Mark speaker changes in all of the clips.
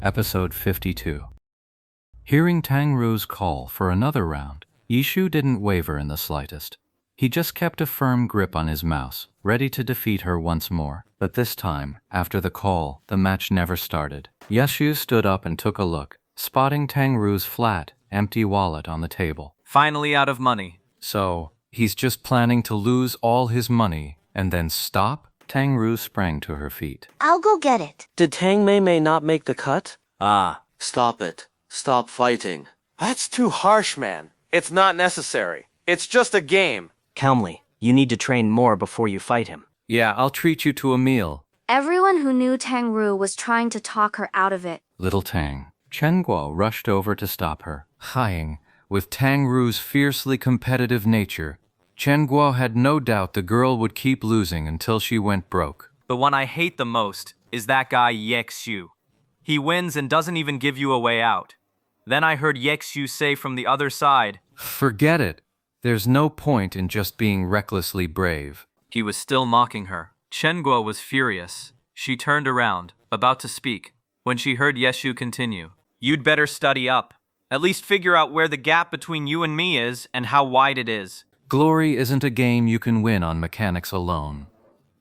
Speaker 1: Episode 52. Hearing Tang Ru's call for another round, Yishu didn't waver in the slightest. He just kept a firm grip on his mouse, ready to defeat her once more. But this time, after the call, the match never started. Yishu stood up and took a look, spotting Tang Ru's flat, empty wallet on the table.
Speaker 2: Finally out of money.
Speaker 1: So, he's just planning to lose all his money and then stop? Tang Ru sprang to her feet.
Speaker 3: I'll go get it.
Speaker 4: Did Tang Mei not make the cut?
Speaker 5: Stop it. Stop fighting.
Speaker 6: That's too harsh, man. It's not necessary. It's just a game.
Speaker 4: Calmly, you need to train more before you fight him.
Speaker 1: Yeah, I'll treat you to a meal.
Speaker 3: Everyone who knew Tang Ru was trying to talk her out of it.
Speaker 1: Little Tang. Chen Guo rushed over to stop her. Hiing, with Tang Ru's fiercely competitive nature, Chen Guo had no doubt the girl would keep losing until she went broke.
Speaker 2: The one I hate the most is that guy Ye Xiu. He wins and doesn't even give you a way out. Then I heard Ye Xiu say from the other side,
Speaker 1: Forget it. There's no point in just being recklessly brave.
Speaker 2: he was still mocking her. Chen Guo was furious. She turned around, about to speak, when she heard Ye Xiu continue. You'd better study up. At least figure out where the gap between you and me is and how wide it is.
Speaker 1: Glory isn't a game you can win on mechanics alone.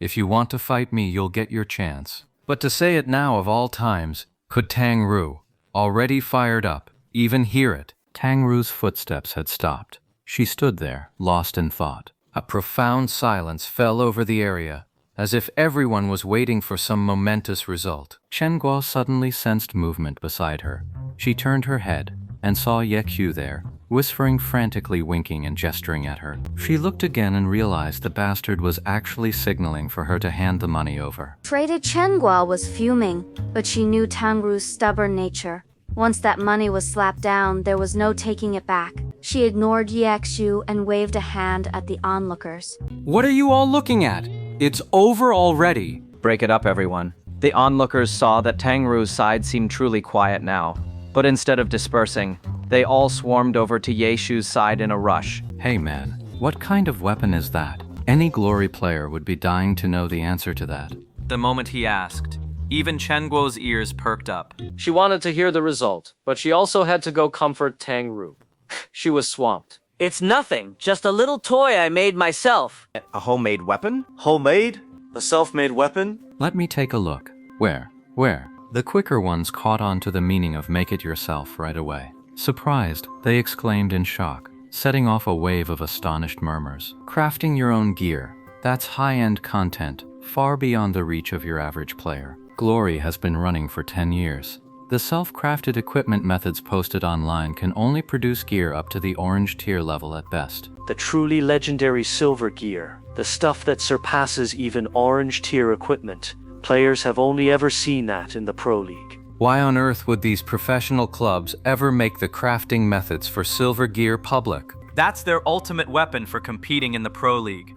Speaker 1: If you want to fight me, you'll get your chance. But to say it now of all times, could Tang Ru, already fired up, even hear it? Tang Ru's footsteps had stopped. She stood there, lost in thought. A profound silence fell over the area, as if everyone was waiting for some momentous result. Chen Guo suddenly sensed movement beside her. She turned her head and saw Ye Qiu there, whispering frantically, winking and gesturing at her. She looked again and realized the bastard was actually signaling for her to hand the money over.
Speaker 3: Traded Chen Guo was fuming, but she knew Tang Ru's stubborn nature. Once that money was slapped down, there was no taking it back. She ignored Ye Xiu and waved a hand at the onlookers.
Speaker 7: What are you all looking at? It's over already.
Speaker 4: Break it up, everyone. The onlookers saw that Tang Ru's side seemed truly quiet now. But instead of dispersing, they all swarmed over to Ye Xiu's side in a rush.
Speaker 1: Hey man, what kind of weapon is that? Any Glory player would be dying to know the answer to that.
Speaker 2: The moment he asked, even Chen Guo's ears perked up.
Speaker 5: She wanted to hear the result, but she also had to go comfort Tang Ru. She was swamped.
Speaker 4: It's nothing, just a little toy I made myself.
Speaker 6: A homemade weapon?
Speaker 5: Homemade? A self-made weapon?
Speaker 1: Let me take a look. Where? The quicker ones caught on to the meaning of make it yourself right away. Surprised, they exclaimed in shock, setting off a wave of astonished murmurs. Crafting your own gear, that's high-end content, far beyond the reach of your average player. Glory has been running for 10 years. The self-crafted equipment methods posted online can only produce gear up to the orange tier level at best.
Speaker 8: The truly legendary silver gear, the stuff that surpasses even orange tier equipment. Players have only ever seen that in the Pro League.
Speaker 1: Why on earth would these professional clubs ever make the crafting methods for silver gear public?
Speaker 2: That's their ultimate weapon for competing in the Pro League.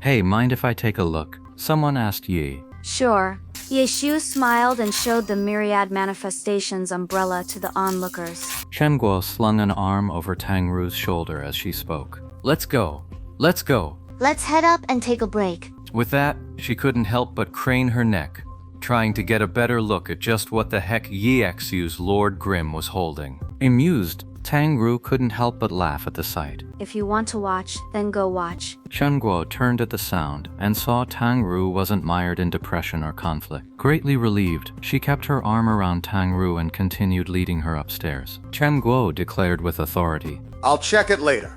Speaker 1: Hey, mind if I take a look? Someone asked Yi.
Speaker 3: Sure. Ye Xiu smiled and showed the myriad manifestations umbrella to the onlookers.
Speaker 1: Chen Guo slung an arm over Tang Ru's shoulder as she spoke. Let's go. Let's go.
Speaker 3: Let's head up and take a break.
Speaker 1: With that, she couldn't help but crane her neck, trying to get a better look at just what the heck Ye Xiu's Lord Grim was holding. Amused, Tang Ru couldn't help but laugh at the sight.
Speaker 3: If you want to watch, then go watch.
Speaker 1: Chen Guo turned at the sound and saw Tang Ru wasn't mired in depression or conflict. Greatly relieved, she kept her arm around Tang Ru and continued leading her upstairs. Chen Guo declared with authority,
Speaker 9: I'll check it later.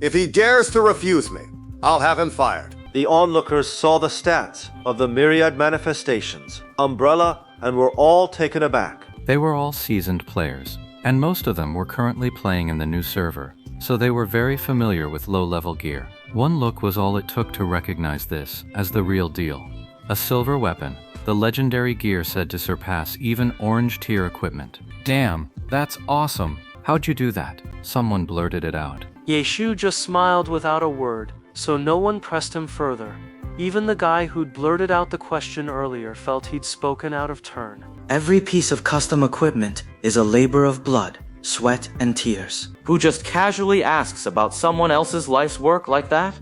Speaker 9: If he dares to refuse me, I'll have him fired.
Speaker 10: The onlookers saw the stats of the myriad manifestations, umbrella, and were all taken aback.
Speaker 1: They were all seasoned players, and most of them were currently playing in the new server, so they were very familiar with low-level gear. One look was all it took to recognize this as the real deal. A silver weapon, the legendary gear said to surpass even orange-tier equipment. Damn, that's awesome! How'd you do that? Someone blurted it out.
Speaker 8: Ye Xiu just smiled without a word, so no one pressed him further. Even the guy who'd blurted out the question earlier felt he'd spoken out of turn.
Speaker 11: Every piece of custom equipment is a labor of blood, sweat, and tears.
Speaker 4: Who just casually asks about someone else's life's work like that?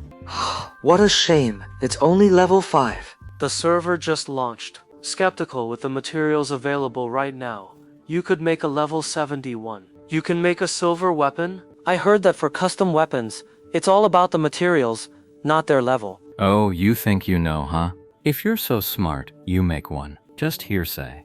Speaker 11: What a shame. It's only level 5.
Speaker 8: The server just launched. Skeptical with the materials available right now, you could make a level 71. You can make a silver weapon? I heard that for custom weapons, it's all about the materials, not their level.
Speaker 1: Oh, you think you know, huh? If you're so smart, you make one. Just hearsay.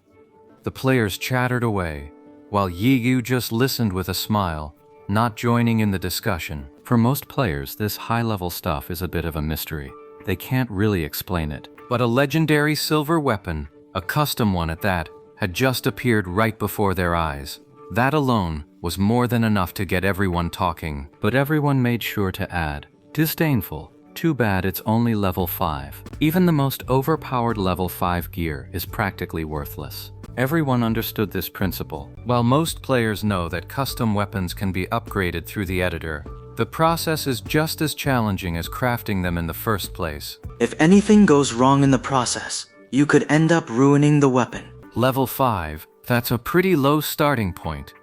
Speaker 1: The players chattered away, while Yi Yu just listened with a smile, not joining in the discussion. For most players, this high-level stuff is a bit of a mystery. They can't really explain it. But a legendary silver weapon, a custom one at that, had just appeared right before their eyes. That alone was more than enough to get everyone talking, but everyone made sure to add, disdainful. Too bad it's only level 5. Even the most overpowered level 5 gear is practically worthless. Everyone understood this principle. While most players know that custom weapons can be upgraded through the editor, the process is just as challenging as crafting them in the first place.
Speaker 11: If anything goes wrong in the process, you could end up ruining the weapon.
Speaker 1: Level 5, that's a pretty low starting point.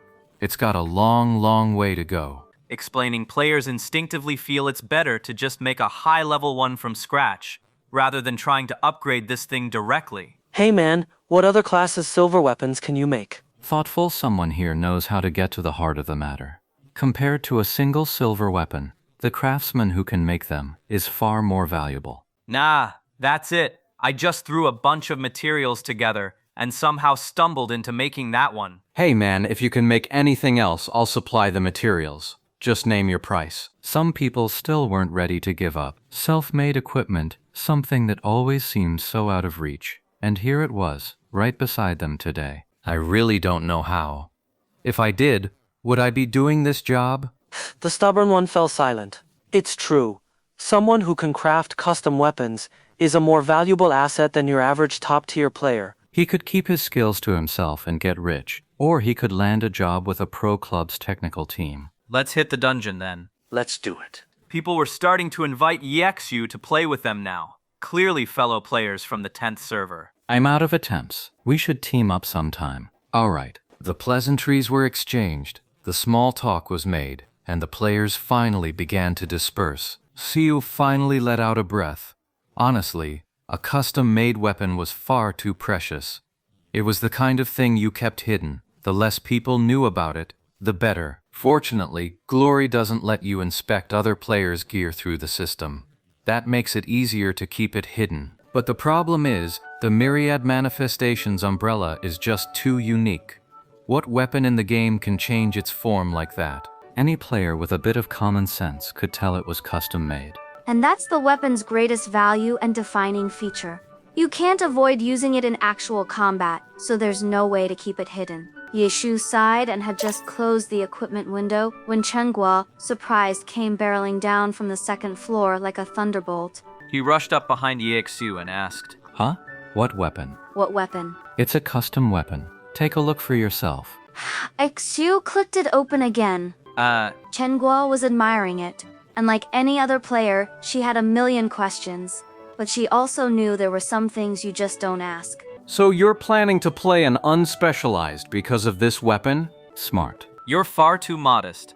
Speaker 1: It's got a long way to go.
Speaker 2: Explaining players instinctively feel it's better to just make a high-level one from scratch, rather than trying to upgrade this thing directly.
Speaker 8: Hey man, what other classes silver weapons can you make?
Speaker 1: Thoughtful someone here knows how to get to the heart of the matter. Compared to a single silver weapon, the craftsman who can make them is far more valuable.
Speaker 2: Nah, that's it. I just threw a bunch of materials together and somehow stumbled into making that one.
Speaker 1: Hey man, if you can make anything else, I'll supply the materials. Just name your price. Some people still weren't ready to give up. Self-made equipment, something that always seemed so out of reach. And here it was, right beside them today. I really don't know how. If I did, would I be doing this job?
Speaker 8: The stubborn one fell silent. It's true. Someone who can craft custom weapons is a more valuable asset than your average top-tier player.
Speaker 1: He could keep his skills to himself and get rich, or he could land a job with a pro club's technical team.
Speaker 2: Let's hit the dungeon then.
Speaker 6: Let's do it.
Speaker 2: People were starting to invite EXU to play with them now. Clearly fellow players from the 10th server.
Speaker 1: I'm out of attempts. We should team up sometime. All right. The pleasantries were exchanged, the small talk was made, and the players finally began to disperse. Siu finally let out a breath. Honestly, a custom-made weapon was far too precious. It was the kind of thing you kept hidden. The less people knew about it, the better. Fortunately, Glory doesn't let you inspect other players' gear through the system. That makes it easier to keep it hidden. But the problem is, the Myriad Manifestations umbrella is just too unique. What weapon in the game can change its form like that? Any player with a bit of common sense could tell it was custom-made.
Speaker 3: And that's the weapon's greatest value and defining feature. You can't avoid using it in actual combat, so there's no way to keep it hidden. Yeshu sighed and had just closed the equipment window when Chen Guo, surprised, came barreling down from the second floor like a thunderbolt.
Speaker 2: He rushed up behind EXU and asked,
Speaker 1: Huh? What weapon?
Speaker 3: What weapon?
Speaker 1: It's a custom weapon. Take a look for yourself.
Speaker 3: Xu clicked it open again. Chen Guo was admiring it, and like any other player, she had a million questions. But she also knew there were some things you just don't ask.
Speaker 7: So you're planning to play an unspecialized because of this weapon?
Speaker 1: Smart.
Speaker 2: You're far too modest.